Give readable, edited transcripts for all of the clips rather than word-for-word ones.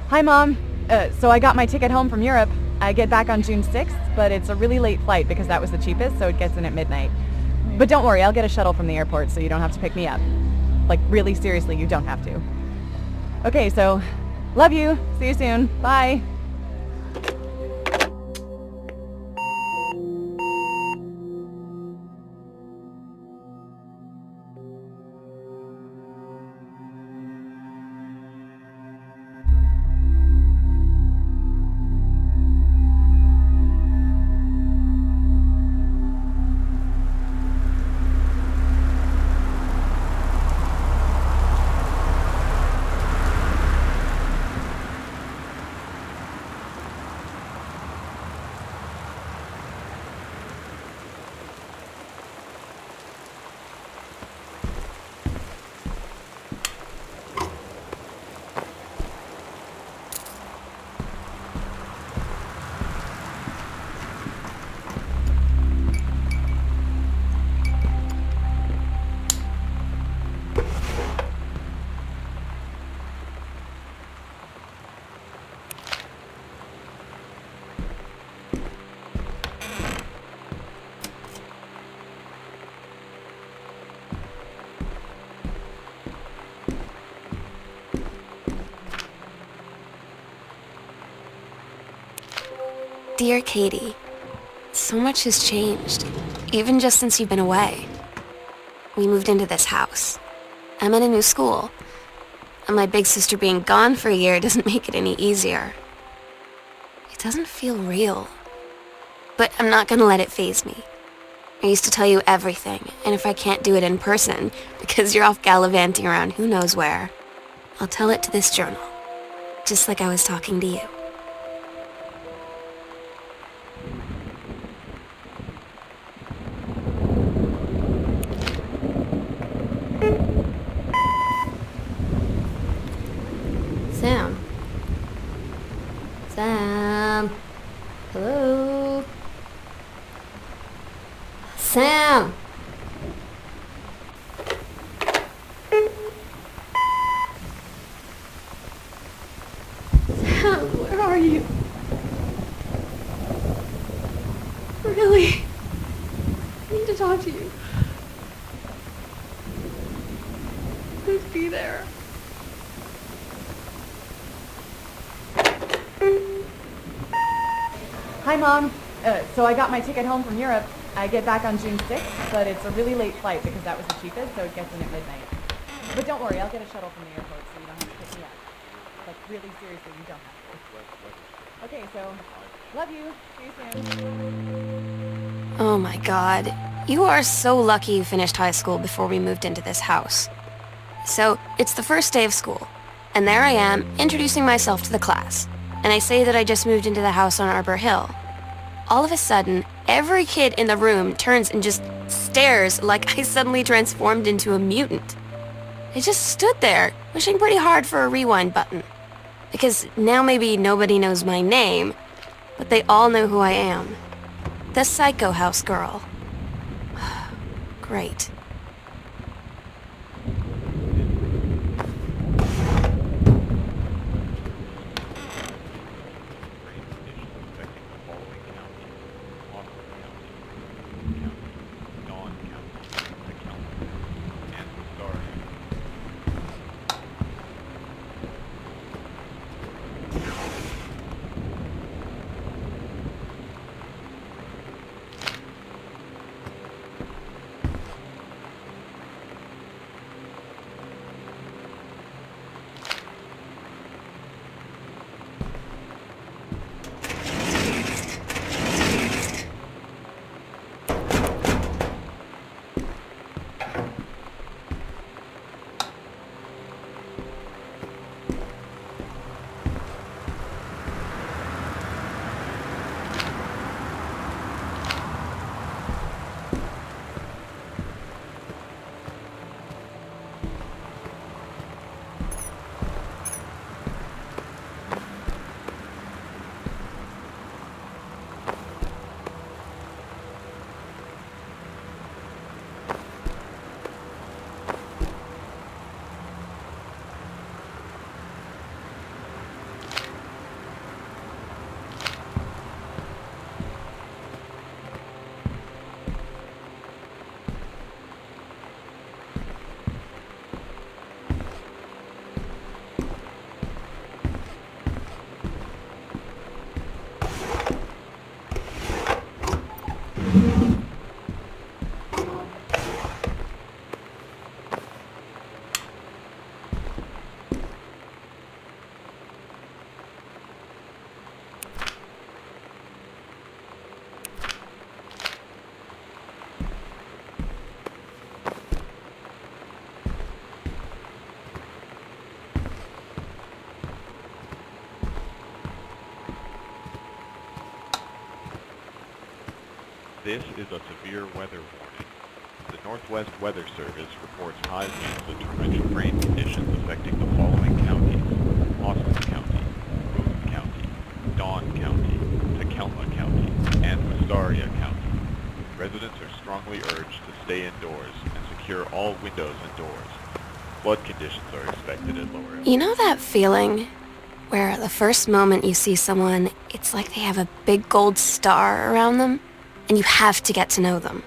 Hi, Mom. So I got my ticket home from Europe. I get back on June 6th, but it's a really late flight because that was the cheapest, so it gets in at midnight. But don't worry, I'll get a shuttle from the airport so you don't have to pick me up. Like, really seriously, you don't have to. Okay, so love you. See you soon. Bye. Dear Katie, so much has changed, even just since you've been away. We moved into this house. I'm at a new school, and my big sister being gone for a year doesn't make it any easier. It doesn't feel real, but I'm not gonna let it faze me. I used to tell you everything, and if I can't do it in person, because you're off gallivanting around who knows where, I'll tell it to this journal, just like I was talking to you. Sam. Sam. Hello. Sam. Sam, where are you? Really? I need to talk to you. Please be there. Hi, Mom. So I got my ticket home from Europe. I get back on June 6th, but it's a really late flight because that was the cheapest, so it gets in at midnight. But don't worry, I'll get a shuttle from the airport so you don't have to pick me up. Like, really seriously, you don't have to. Okay, so love you. See you soon. Oh my god. You are so lucky you finished high school before we moved into this house. So, it's the first day of school, and there I am, introducing myself to the class, and I say that I just moved into the house on Arbor Hill. All of a sudden, every kid in the room turns and just stares like I suddenly transformed into a mutant. I just stood there, wishing pretty hard for a rewind button. Because now maybe nobody knows my name, but they all know who I am. The Psycho House girl. Great. This is a severe weather warning. The Northwest Weather Service reports high winds and torrential rain conditions affecting the following counties: Austin County, Boone County, Dawn County, Takelma County, and Wistaria County. Residents are strongly urged to stay indoors and secure all windows and doors. Flood conditions are expected at lower You know that feeling where the first moment you see someone, it's like they have a big gold star around them, and you have to get to know them?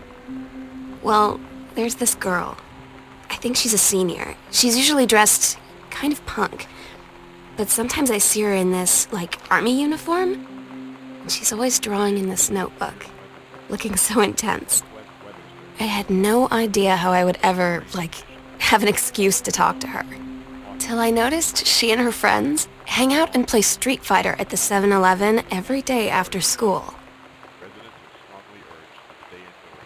Well, there's this girl. I think she's a senior. She's usually dressed kind of punk, but sometimes I see her in this, army uniform, and she's always drawing in this notebook, looking so intense. I had no idea how I would ever, have an excuse to talk to her. Till I noticed she and her friends hang out and play Street Fighter at the 7-Eleven every day after school. Residents are strongly urged to stay indoors.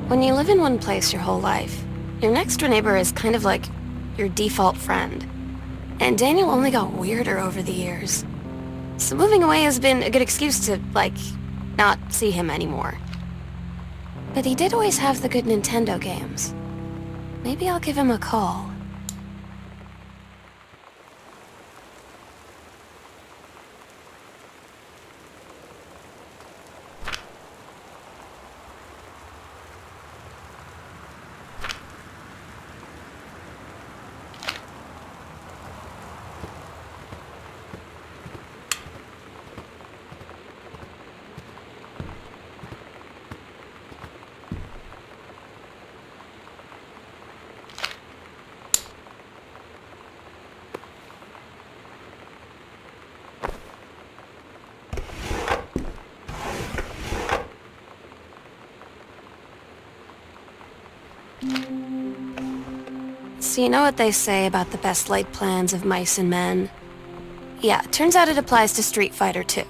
When you live in one place your whole life, your next door neighbor is kind of like your default friend. And Daniel only got weirder over the years. So moving away has been a good excuse to, not see him anymore. But he did always have the good Nintendo games. Maybe I'll give him a call. So you know what they say about the best laid plans of mice and men? Yeah, turns out it applies to Street Fighter too.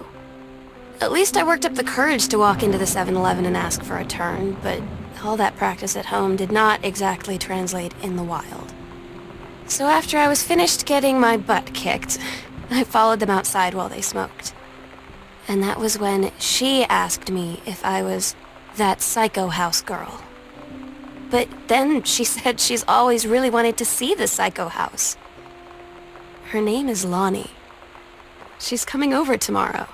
At least I worked up the courage to walk into the 7-Eleven and ask for a turn, but all that practice at home did not exactly translate in the wild. So after I was finished getting my butt kicked, I followed them outside while they smoked. And that was when she asked me if I was that psycho house girl. But then she said she's always really wanted to see the psycho house. Her name is Lonnie. She's coming over tomorrow.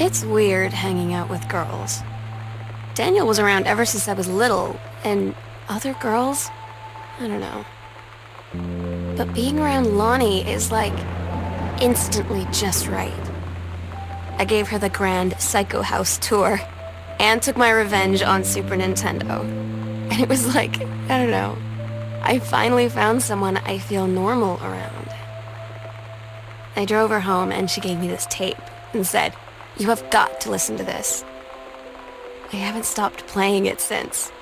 It's weird hanging out with girls. Daniel was around ever since I was little, and other girls? I don't know. But being around Lonnie is instantly just right. I gave her the grand Psycho House tour, and took my revenge on Super Nintendo. And it was I don't know. I finally found someone I feel normal around. I drove her home and she gave me this tape and said, "You have got to listen to this." I haven't stopped playing it since.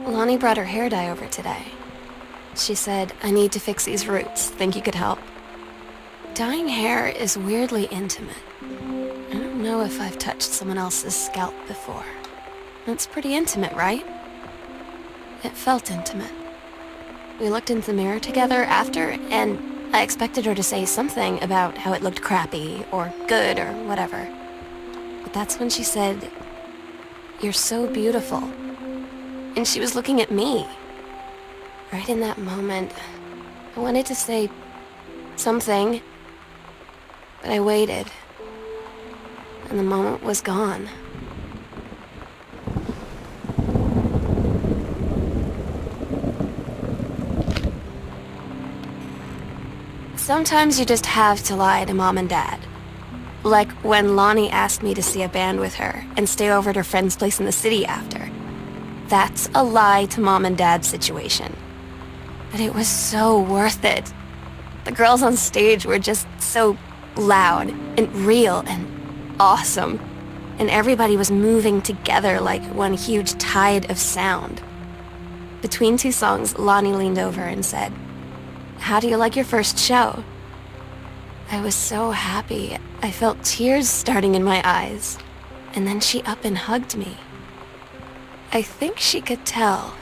Lonnie brought her hair dye over today. She said, "I need to fix these roots. Think you could help?" Dyeing hair is weirdly intimate. I don't know if I've touched someone else's scalp before. It's pretty intimate, right? It felt intimate. We looked in the mirror together after, and I expected her to say something about how it looked crappy or good or whatever. But that's when she said, "You're so beautiful." And she was looking at me. Right in that moment, I wanted to say something, but I waited, and the moment was gone. Sometimes you just have to lie to Mom and Dad. Like when Lonnie asked me to see a band with her and stay over at her friend's place in the city after. That's a lie to Mom and Dad situation. But it was so worth it. The girls on stage were just so loud and real and awesome. And everybody was moving together like one huge tide of sound. Between two songs, Lonnie leaned over and said, "How do you like your first show?" I was so happy. I felt tears starting in my eyes. And then she up and hugged me. I think she could tell.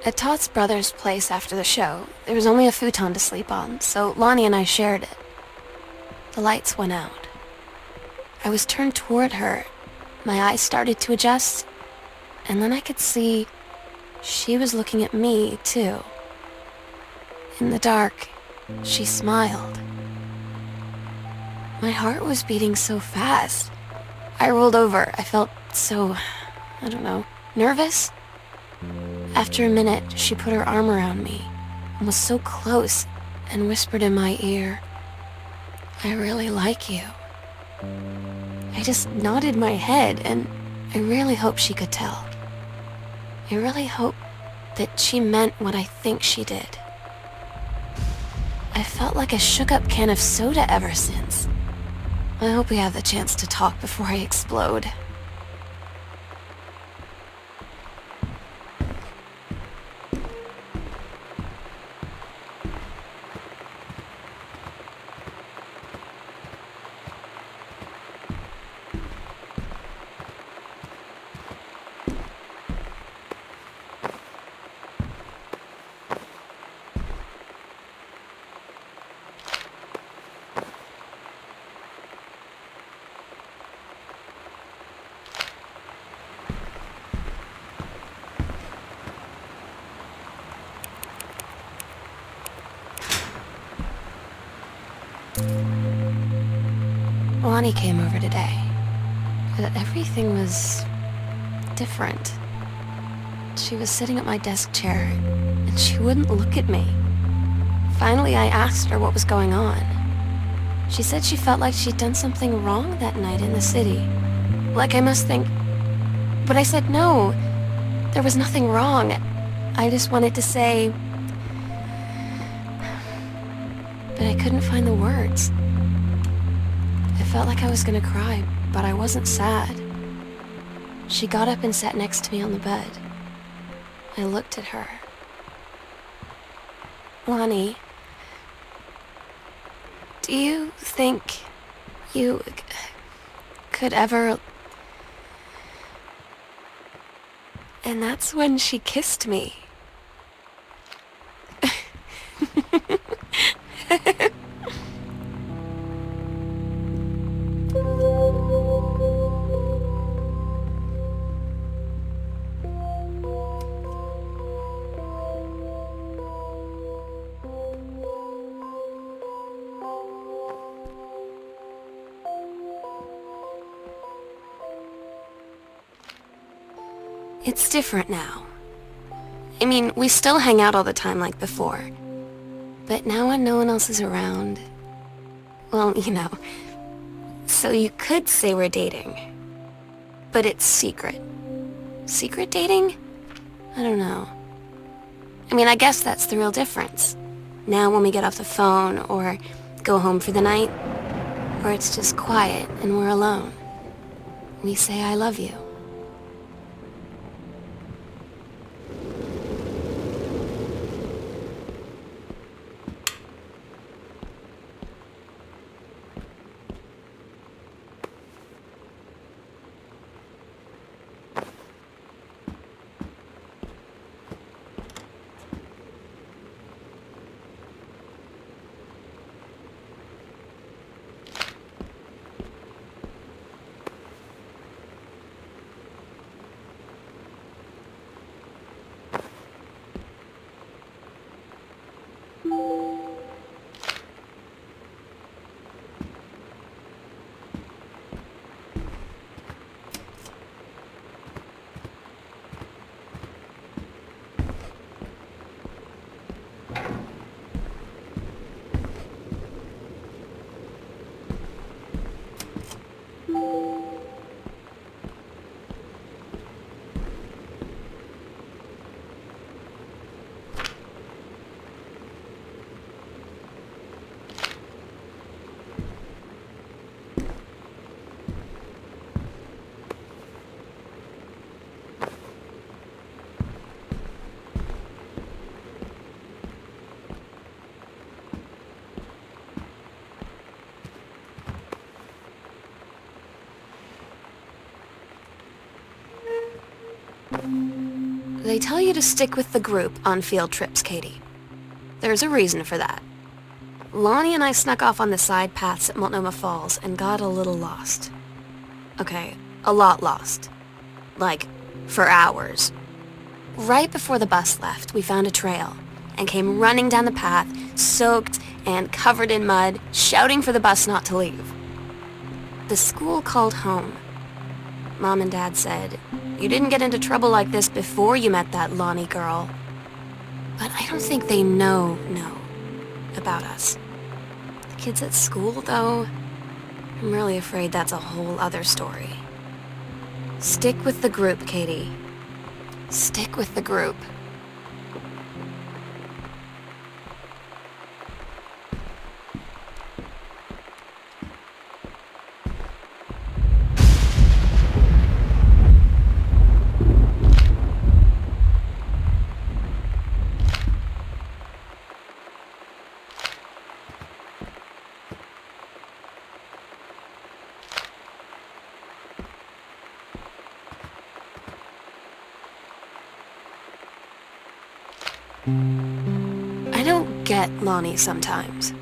At Todd's brother's place after the show, there was only a futon to sleep on, so Lonnie and I shared it. The lights went out. I was turned toward her. My eyes started to adjust, and then I could see she was looking at me, too. In the dark, she smiled. My heart was beating so fast. I rolled over. I felt so, I don't know, nervous. After a minute, she put her arm around me and was so close and whispered in my ear, "I really like you." I just nodded my head, and I really hope she could tell. I really hope that she meant what I think she did. I felt like a shook-up can of soda ever since. I hope we have the chance to talk before I explode. Lonnie came over today, but everything was different. She was sitting at my desk chair, and she wouldn't look at me. Finally, I asked her what was going on. She said she felt like she'd done something wrong that night in the city. Like I must think... But I said no, there was nothing wrong. I just wanted to say... But I couldn't find the words. I felt like I was gonna cry, but I wasn't sad. She got up and sat next to me on the bed. I looked at her. Lonnie, do you think you could ever... And that's when she kissed me. It's different now. I mean, we still hang out all the time like before. But now when no one else is around... Well, you know. So you could say we're dating. But it's secret. Secret dating? I don't know. I mean, I guess that's the real difference. Now when we get off the phone, or go home for the night, or it's just quiet and we're alone, we say I love you. They tell you to stick with the group on field trips, Katie. There's a reason for that. Lonnie and I snuck off on the side paths at Multnomah Falls and got a little lost. Okay, a lot lost. Like, for hours. Right before the bus left, we found a trail and came running down the path, soaked and covered in mud, shouting for the bus not to leave. The school called home. Mom and Dad said, "You didn't get into trouble like this before you met that Lonnie girl." But I don't think they know about us. The kids at school, though, I'm really afraid that's a whole other story. Stick with the group, Katie. Stick with the group. I don't get Lonnie sometimes.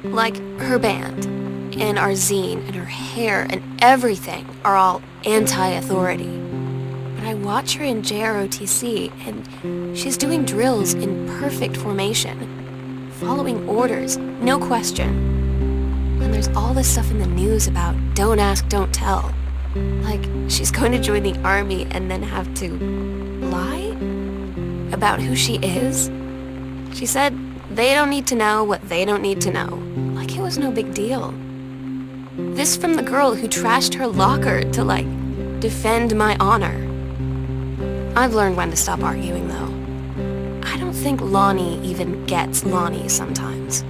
Like, her band, and our zine, and her hair, and everything are all anti-authority. But I watch her in JROTC, and she's doing drills in perfect formation, following orders, no question. And there's all this stuff in the news about don't ask, don't tell. Like, she's going to join the army and then have to lie about who she is. She said they don't need to know what they don't need to know. Like it was no big deal. This from the girl who trashed her locker to, like, defend my honor. I've learned when to stop arguing, though. I don't think Lonnie even gets Lonnie sometimes.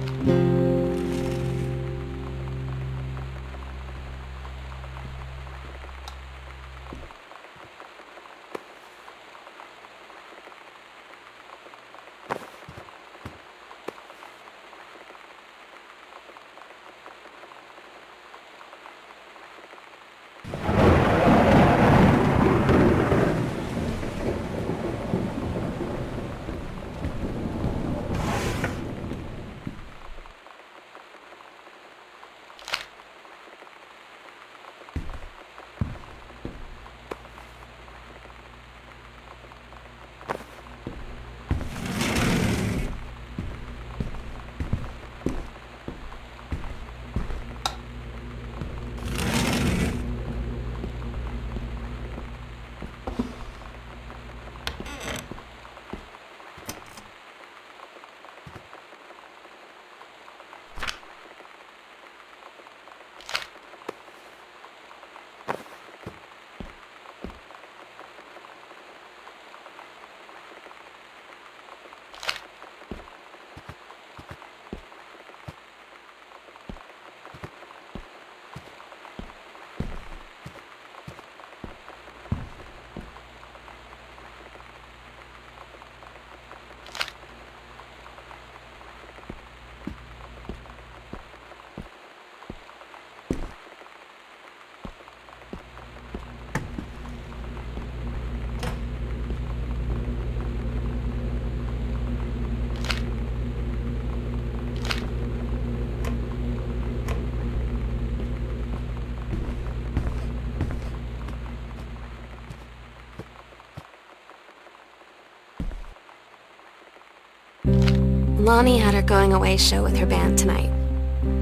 Lonnie had her going away show with her band tonight.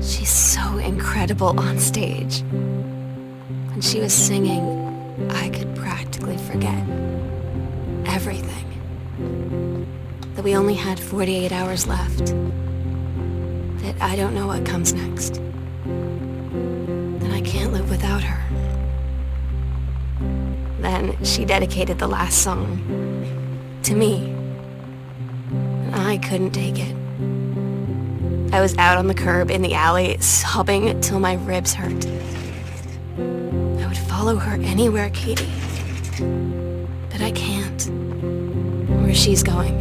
She's so incredible on stage. When she was singing, I could practically forget everything. That we only had 48 hours left. That I don't know what comes next. That I can't live without her. Then she dedicated the last song to me. I couldn't take it. I was out on the curb in the alley, sobbing till my ribs hurt. I would follow her anywhere, Katie. But I can't. Where she's going.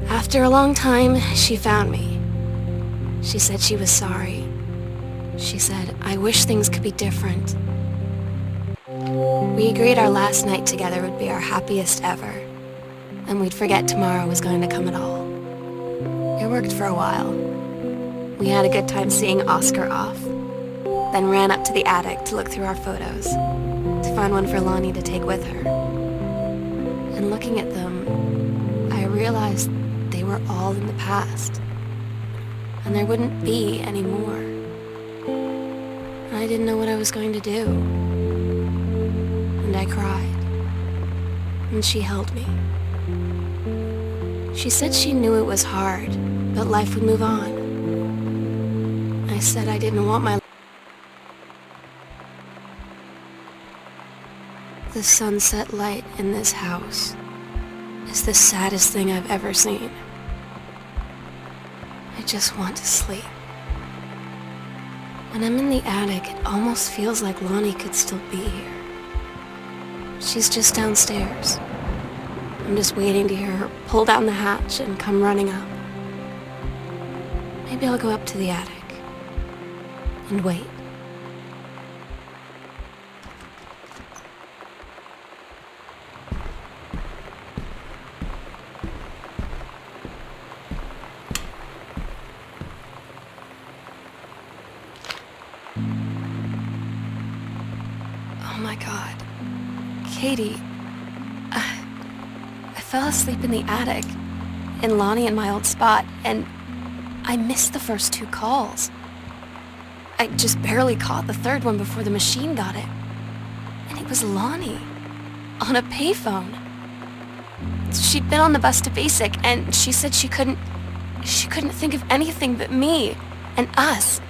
After a long time, she found me. She said she was sorry. She said, I wish things could be different. We agreed our last night together would be our happiest ever, and we'd forget tomorrow was going to come at all. It worked for a while. We had a good time seeing Oscar off, then ran up to the attic to look through our photos, to find one for Lonnie to take with her. And looking at them, I realized they were all in the past, and there wouldn't be any more. And I didn't know what I was going to do. And I cried, and she held me. She said she knew it was hard, but life would move on. I said I didn't want my... The sunset light in this house is the saddest thing I've ever seen. I just want to sleep. When I'm in the attic, it almost feels like Lonnie could still be here. She's just downstairs. I'm just waiting to hear her pull down the hatch and come running up. Maybe I'll go up to the attic and wait. Oh my God. Katie, I fell asleep in the attic, in Lonnie and my old spot, and I missed the first 2 calls. I just barely caught the third one before the machine got it. And it was Lonnie, on a payphone. She'd been on the bus to Basic, and she said she couldn't think of anything but me and us,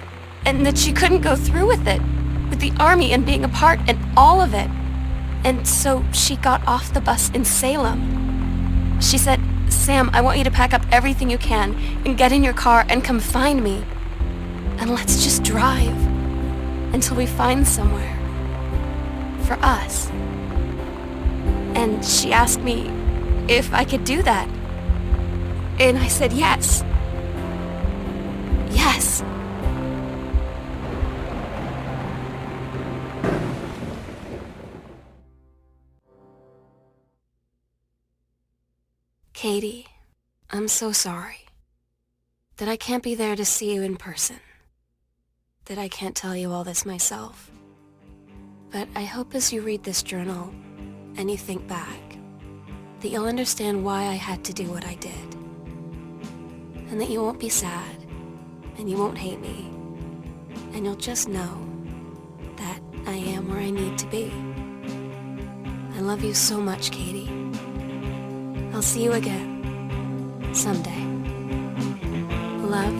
and that she couldn't go through with it, with the Army and being apart and all of it. And so she got off the bus in Salem. She said, "Sam, I want you to pack up everything you can and get in your car and come find me. And let's just drive until we find somewhere for us." And she asked me if I could do that. And I said yes. Yes. Katie, I'm so sorry that I can't be there to see you in person, that I can't tell you all this myself. But I hope as you read this journal and you think back, that you'll understand why I had to do what I did, and that you won't be sad, and you won't hate me, and you'll just know that I am where I need to be. I love you so much, Katie. I'll see you again someday. Love,